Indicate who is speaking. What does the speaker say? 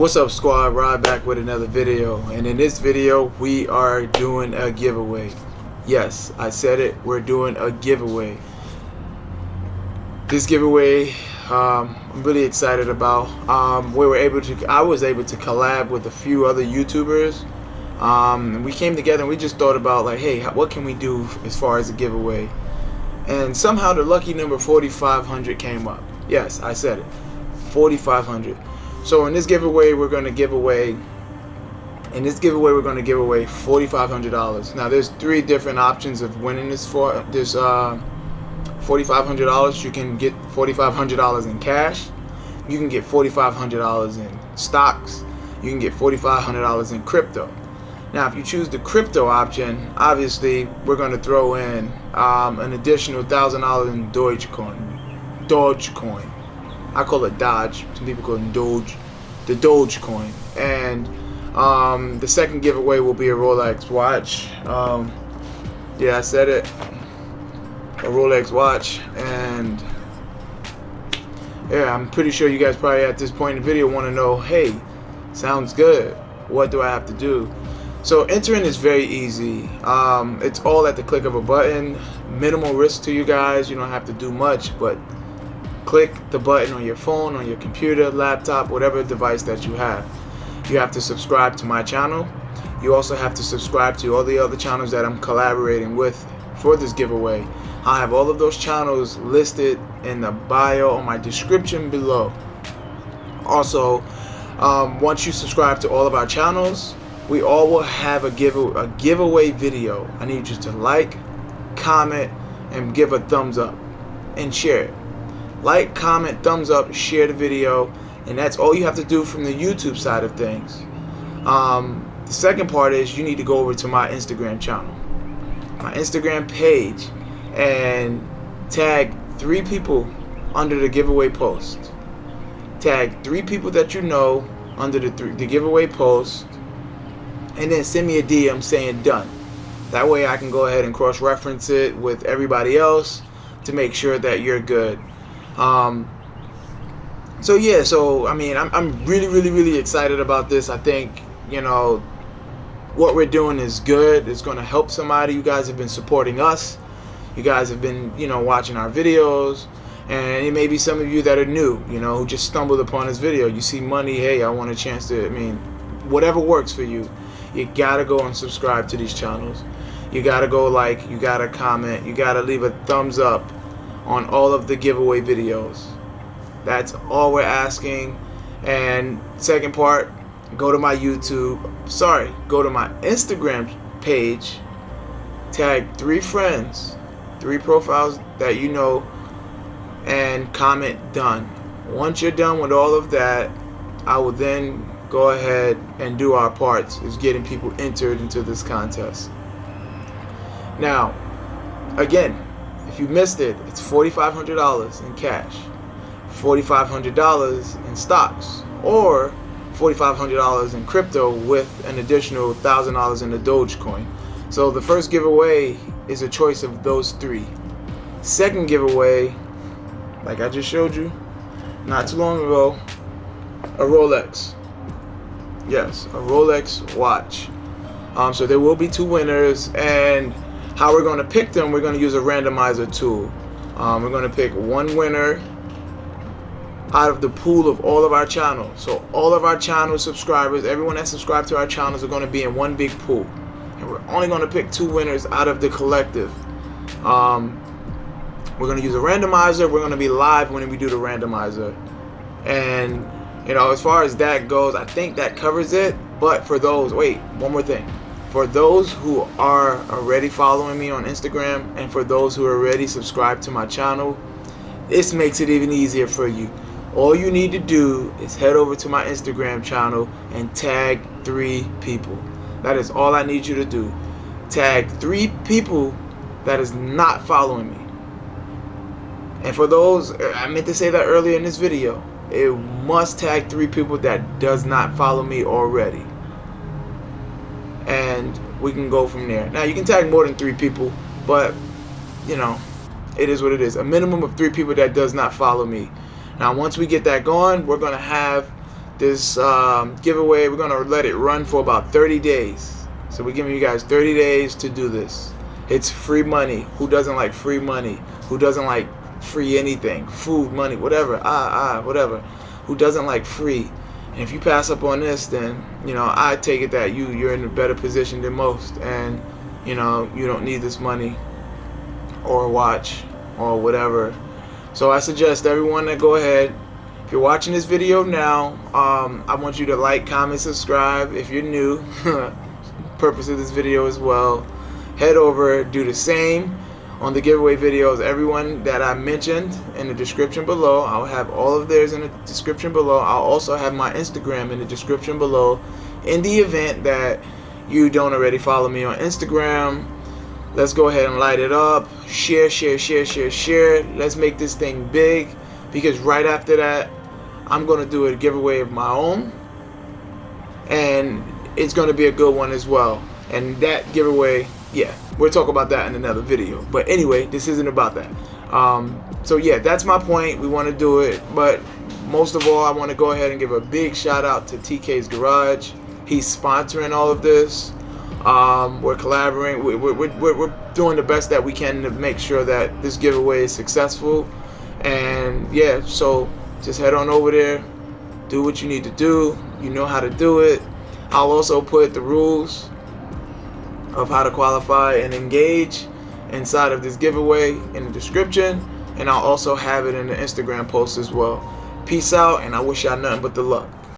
Speaker 1: What's up, squad? Rod back with another video, and in this video we are doing a giveaway. Yes, I said it, we're doing a giveaway. This giveaway I'm really excited about. I was able to collab with a few other YouTubers. And we came together and we just thought about, like, hey, what can we do as far as a giveaway? And somehow the lucky number 4,500 came up. Yes, I said it, 4,500. So in this giveaway, we're going to give away $4,500. Now there's three different options of winning this $4,500. You can get $4,500 in cash. You can get $4,500 in stocks. You can get $4,500 in crypto. Now if you choose the crypto option, obviously we're going to throw in an additional $1,000 in Dogecoin. I call it Dodge. Some people call it Doge. The Dogecoin. And the second giveaway will be a Rolex watch. Yeah, I said it. A Rolex watch. And yeah, I'm pretty sure you guys probably at this point in the video want to know, hey, sounds good. What do I have to do? So entering is very easy. It's all at the click of a button. Minimal risk to you guys. You don't have to do much, but click the button on your phone, on your computer, laptop, whatever device that you have. You have to subscribe to my channel. You also have to subscribe to all the other channels that I'm collaborating with for this giveaway. I have all of those channels listed in the bio on my description below. Also, once you subscribe to all of our channels, we all will have a giveaway video. I need you to like, comment, and give a thumbs up and share it. Like, comment, thumbs up, share the video, and that's all you have to do from the YouTube side of things. The second part is you need to go over to my Instagram channel, my Instagram page, and tag 3 people under the giveaway post. Tag 3 people that you know under the giveaway post, and then send me a DM saying done. That way I can go ahead and cross-reference it with everybody else to make sure that you're good. So yeah, I mean, I'm really excited about this. I think, you know, what we're doing is good. It's going to help somebody. You guys have been supporting us. You guys have been, you know, watching our videos, and it may be some of you that are new, you know, who just stumbled upon this video. You see money, hey, I want a chance to, I mean, whatever works for you. You gotta go and subscribe to these channels. You gotta go like, you gotta comment, you gotta leave a thumbs up on all of the giveaway videos. That's all we're asking. And second part, go to my go to my Instagram page, tag 3 friends, 3 profiles that you know, and comment done. Once you're done with all of that, I will then go ahead and do our parts, is getting people entered into this contest. Now, again, if you missed it, it's $4,500 in cash, $4,500 in stocks, or $4,500 in crypto with an additional $1,000 in the Dogecoin. So the first giveaway is a choice of those 3. Second giveaway, like I just showed you not too long ago, a Rolex. Yes, a Rolex watch. So there will be 2 winners, and how we're going to pick them, we're going to use a randomizer tool. We're going to pick 1 winner out of the pool of all of our channels. So all of our channel subscribers, everyone that subscribed to our channels, are going to be in one big pool, and we're only going to pick 2 winners out of the collective. We're going to use a randomizer. We're going to be live when we do the randomizer, and you know, as far as that goes, I think that covers it. But for those, wait, one more thing. For those who are already following me on Instagram, and for those who are already subscribed to my channel, this makes it even easier for you. All you need to do is head over to my Instagram channel and tag 3 people. That is all I need you to do. Tag 3 people that is not following me. And for those, I meant to say that earlier in this video, it must tag 3 people that does not follow me already, and we can go from there. Now you can tag more than 3 people, but you know, it is what it is. A minimum of 3 people that does not follow me. Now once we get that going, we're gonna have This giveaway, we're gonna let it run for about 30 days. So we're giving you guys 30 days to do this. It's free money. Who doesn't like free money? Who doesn't like free anything? Food, money, whatever. Whatever. Who doesn't like free? And if you pass up on this, then you know I take it that you're in a better position than most, and you know you don't need this money or watch or whatever. So I suggest everyone to go ahead. If you're watching this video now, I want you to like, comment, subscribe. If you're new, purpose of this video as well. Head over, do the same on the giveaway videos. Everyone that I mentioned in the description below, I'll have all of theirs in the description below. I'll also have my Instagram in the description below. In the event that you don't already follow me on Instagram, let's go ahead and light it up. Share, share, share, share, share. Let's make this thing big, because right after that, I'm going to do a giveaway of my own, and it's going to be a good one as well. And that giveaway, yeah, we'll talk about that in another video. But anyway, this isn't about that. So yeah, that's my point. We want to do it, but most of all, I want to go ahead and give a big shout out to TKS Garage. He's sponsoring all of this. We're collaborating. We're doing the best that we can to make sure that this giveaway is successful. And yeah, so just head on over there, do what you need to do. You know how to do it. I'll also put the rules of how to qualify and engage inside of this giveaway in the description, and I'll also have it in the Instagram post as well. Peace out, and I wish y'all nothing but the luck.